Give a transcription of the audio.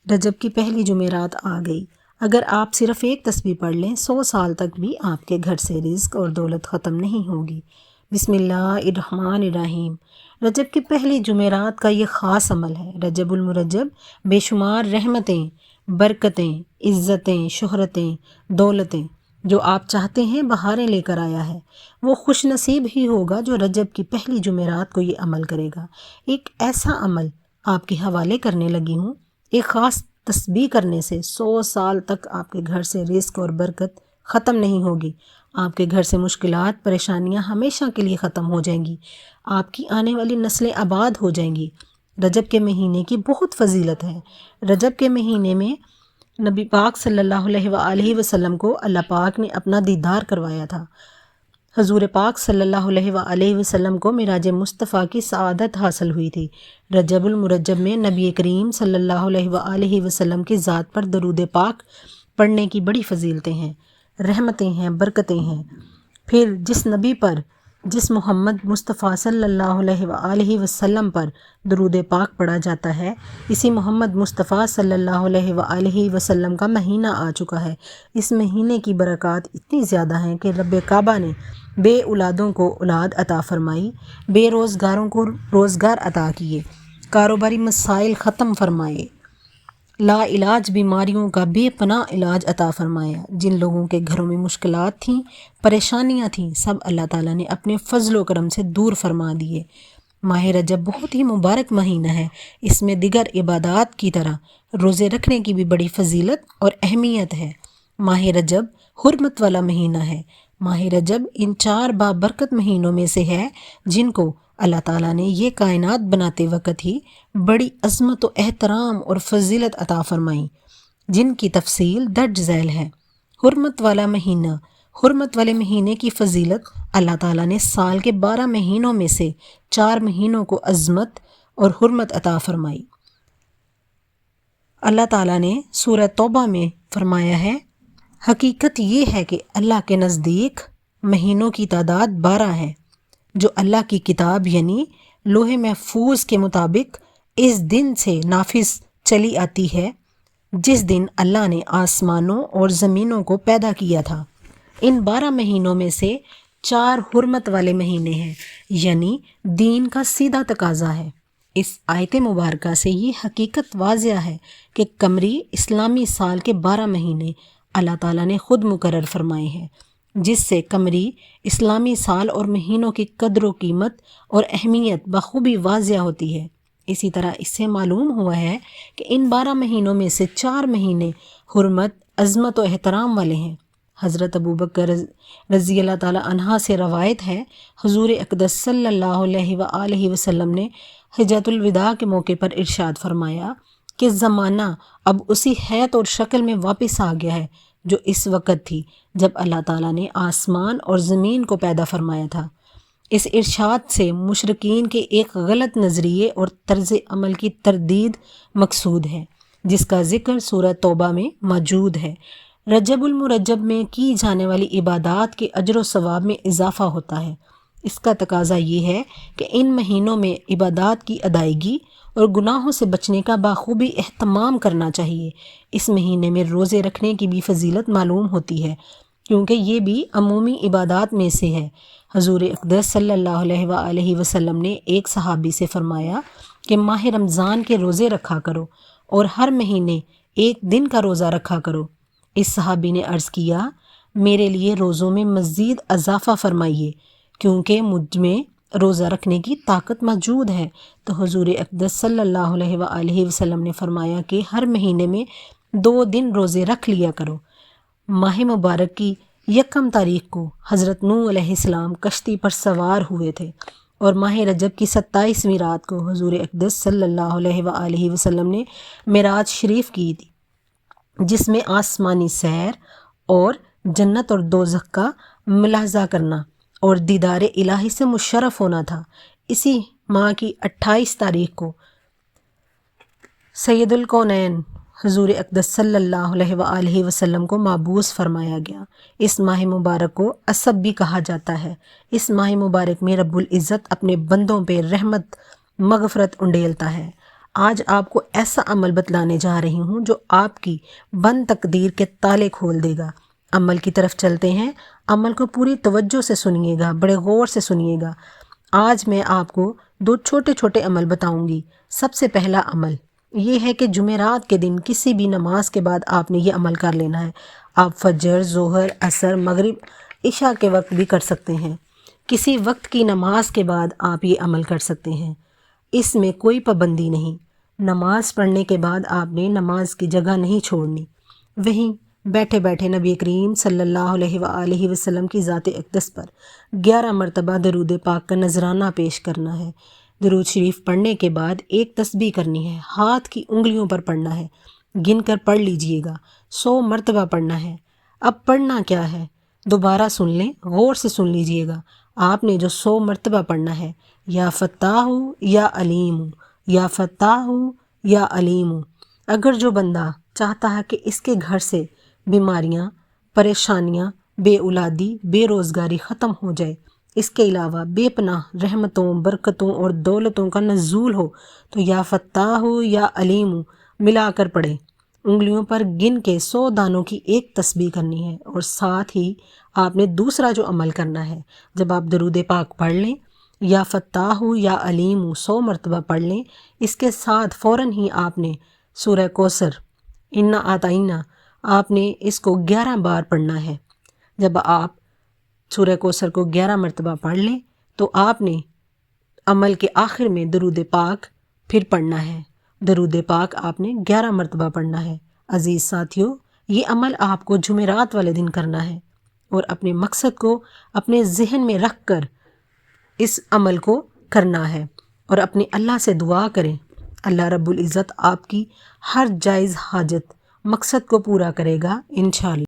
رجب کی پہلی جمعرات آ گئی۔ اگر آپ صرف ایک تسبیح پڑھ لیں 100 سال تک بھی آپ کے گھر سے رزق اور دولت ختم نہیں ہوگی۔ بسم اللہ الرحمن الرحیم۔ رجب کی پہلی جمعرات کا یہ خاص عمل ہے۔ رجب المرجب بے شمار رحمتیں، برکتیں، عزتیں، شہرتیں، دولتیں جو آپ چاہتے ہیں بہاریں لے کر آیا ہے۔ وہ خوش نصیب ہی ہوگا جو رجب کی پہلی جمعرات کو یہ عمل کرے گا۔ ایک ایسا عمل آپ کے حوالے کرنے لگی ہوں۔ ایک خاص تسبیح کرنے سے 100 سال تک آپ کے گھر سے رزق اور برکت ختم نہیں ہوگی۔ آپ کے گھر سے مشکلات، پریشانیاں ہمیشہ کے لیے ختم ہو جائیں گی۔ آپ کی آنے والی نسلیں آباد ہو جائیں گی۔ رجب کے مہینے کی بہت فضیلت ہے۔ رجب کے مہینے میں نبی پاک صلی اللہ علیہ وآلہ وسلم کو اللہ پاک نے اپنا دیدار کروایا تھا۔ حضور پاک صلی اللہ علیہ وآلہ وسلم کو معراج مصطفیٰ کی سعادت حاصل ہوئی تھی۔ رجب المرجب میں نبی کریم صلی اللہ علیہ وآلہ وسلم کی ذات پر درود پاک پڑھنے کی بڑی فضیلتیں ہیں، رحمتیں ہیں، برکتیں ہیں۔ پھر جس محمد مصطفیٰ صلی اللہ علیہ وآلہ وسلم پر درود پاک پڑھا جاتا ہے، اسی محمد مصطفیٰ صلی اللہ علیہ وآلہ وسلم کا مہینہ آ چکا ہے۔ اس مہینے کی برکات اتنی زیادہ ہیں کہ رب کعبہ نے بے اولادوں کو اولاد عطا فرمائی، بے روزگاروں کو روزگار عطا کیے، کاروباری مسائل ختم فرمائے، لا علاج بیماریوں کا بے پناہ علاج عطا فرمایا۔ جن لوگوں کے گھروں میں مشکلات تھیں، پریشانیاں تھیں، سب اللہ تعالیٰ نے اپنے فضل و کرم سے دور فرما دیے۔ ماہ رجب بہت ہی مبارک مہینہ ہے۔ اس میں دیگر عبادات کی طرح روزے رکھنے کی بھی بڑی فضیلت اور اہمیت ہے۔ ماہ رجب حرمت والا مہینہ ہے۔ ماہ رجب ان 4 بابرکت مہینوں میں سے ہے جن کو اللہ تعالیٰ نے یہ کائنات بناتے وقت ہی بڑی عظمت و احترام اور فضیلت عطا فرمائی، جن کی تفصیل درج ذیل ہے۔ حرمت والے مہینے کی فضیلت: اللہ تعالیٰ نے سال کے 12 مہینوں میں سے 4 مہینوں کو عظمت اور حرمت عطا فرمائی۔ اللہ تعالیٰ نے سورہ توبہ میں فرمایا ہے، حقیقت یہ ہے کہ اللہ کے نزدیک مہینوں کی تعداد 12 ہے، جو اللہ کی کتاب یعنی لوح محفوظ کے مطابق اس دن سے نافذ چلی آتی ہے جس دن اللہ نے آسمانوں اور زمینوں کو پیدا کیا تھا۔ ان 12 مہینوں میں سے 4 حرمت والے مہینے ہیں، یعنی دین کا سیدھا تقاضا ہے۔ اس آیت مبارکہ سے یہ حقیقت واضح ہے کہ قمری اسلامی سال کے 12 مہینے اللہ تعالیٰ نے خود مقرر فرمائے ہیں، جس سے قمری اسلامی سال اور مہینوں کی قدر و قیمت اور اہمیت بخوبی واضح ہوتی ہے۔ اسی طرح اس سے معلوم ہوا ہے کہ ان 12 مہینوں میں سے 4 مہینے حرمت، عظمت و احترام والے ہیں۔ حضرت ابوبکر رضی اللہ تعالیٰ عنہ سے روایت ہے، حضور اقدس صلی اللہ علیہ وآلہ وسلم نے حجۃ الوداع کے موقع پر ارشاد فرمایا کہ زمانہ اب اسی حیت اور شکل میں واپس آ گیا ہے جو اس وقت تھی جب اللہ تعالیٰ نے آسمان اور زمین کو پیدا فرمایا تھا۔ اس ارشاد سے مشرکین کے ایک غلط نظریے اور طرز عمل کی تردید مقصود ہے، جس کا ذکر سورہ توبہ میں موجود ہے۔ رجب المرجب میں کی جانے والی عبادات کے اجر و ثواب میں اضافہ ہوتا ہے۔ اس کا تقاضا یہ ہے کہ ان مہینوں میں عبادات کی ادائیگی اور گناہوں سے بچنے کا بخوبی اہتمام کرنا چاہیے۔ اس مہینے میں روزے رکھنے کی بھی فضیلت معلوم ہوتی ہے، کیونکہ یہ بھی عمومی عبادات میں سے ہے۔ حضور اقدس صلی اللہ علیہ وآلہ وسلم نے ایک صحابی سے فرمایا کہ ماہ رمضان کے روزے رکھا کرو اور ہر مہینے 1 دن کا روزہ رکھا کرو۔ اس صحابی نے عرض کیا، میرے لیے روزوں میں مزید اضافہ فرمائیے، کیونکہ مجھ میں روزہ رکھنے کی طاقت موجود ہے۔ تو حضور اقدس صلی اللہ علیہ وآلہ وسلم نے فرمایا کہ ہر مہینے میں 2 دن روزے رکھ لیا کرو۔ ماہ مبارک کی 1 تاریخ کو حضرت نوح علیہ السلام کشتی پر سوار ہوئے تھے، اور ماہ رجب کی 27ویں رات کو حضور اقدس صلی اللہ علیہ وآلہ وسلم نے معراج شریف کی تھی، جس میں آسمانی سیر اور جنت اور دوزخ کا ملاحظہ کرنا اور دیدار الہی سے مشرف ہونا تھا۔ اسی ماہ کی 28 تاریخ کو سید الکونین حضور اقدس صلی اللہ علیہ وآلہ وسلم کو مبعوث فرمایا گیا۔ اس ماہ مبارک کو اسب بھی کہا جاتا ہے۔ اس ماہ مبارک میں رب العزت اپنے بندوں پہ رحمت، مغفرت انڈیلتا ہے۔ آج آپ کو ایسا عمل بتلانے جا رہی ہوں جو آپ کی بند تقدیر کے تالے کھول دے گا۔ عمل کی طرف چلتے ہیں۔ عمل کو پوری توجہ سے سنیے گا، بڑے غور سے سنیے گا۔ آج میں آپ کو 2 چھوٹے چھوٹے عمل بتاؤں گی۔ سب سے پہلا عمل یہ ہے کہ جمعرات کے دن کسی بھی نماز کے بعد آپ نے یہ عمل کر لینا ہے۔ آپ فجر، ظہر، عصر، مغرب، عشاء کے وقت بھی کر سکتے ہیں۔ کسی وقت کی نماز کے بعد آپ یہ عمل کر سکتے ہیں۔ اس میں کوئی پابندی نہیں۔ نماز پڑھنے کے بعد آپ نے نماز کی جگہ نہیں چھوڑنی، وہیں بیٹھے بیٹھے نبی کریم صلی اللہ علیہ وآلہ وسلم کی ذات اقدس پر 11 مرتبہ درود پاک کا نذرانہ پیش کرنا ہے۔ درود شریف پڑھنے کے بعد ایک تسبیح کرنی ہے، ہاتھ کی انگلیوں پر پڑھنا ہے، گن کر پڑھ لیجئے گا، 100 مرتبہ پڑھنا ہے۔ اب پڑھنا کیا ہے دوبارہ سن لیں، غور سے سن لیجئے گا۔ آپ نے جو 100 مرتبہ پڑھنا ہے، یا فتاح یا علیم، یا فتاح یا علیم۔ اگر جو بندہ چاہتا ہے کہ اس کے گھر سے بیماریاں، پریشانیاں، بے اولادی، بے روزگاری ختم ہو جائے، اس کے علاوہ بے پناہ رحمتوں، برکتوں اور دولتوں کا نزول ہو، تو یا فتاح یا علیم ملا کر پڑھے۔ انگلیوں پر گن کے 100 دانوں کی ایک تسبیح کرنی ہے، اور ساتھ ہی آپ نے دوسرا جو عمل کرنا ہے، جب آپ درود پاک پڑھ لیں، یا فتاح یا علیم 100 مرتبہ پڑھ لیں، اس کے ساتھ فوراً ہی آپ نے سورہ کوثر، انا اعطینہ، آپ نے اس کو 11 بار پڑھنا ہے۔ جب آپ سورہ کوثر کو 11 مرتبہ پڑھ لیں تو آپ نے عمل کے آخر میں درود پاک پھر پڑھنا ہے۔ درود پاک آپ نے 11 مرتبہ پڑھنا ہے۔ عزیز ساتھیو، یہ عمل آپ کو جمعرات والے دن کرنا ہے، اور اپنے مقصد کو اپنے ذہن میں رکھ کر اس عمل کو کرنا ہے، اور اپنے اللہ سے دعا کریں۔ اللہ رب العزت آپ کی ہر جائز حاجت، مقصد کو پورا کرے گا انشاءاللہ۔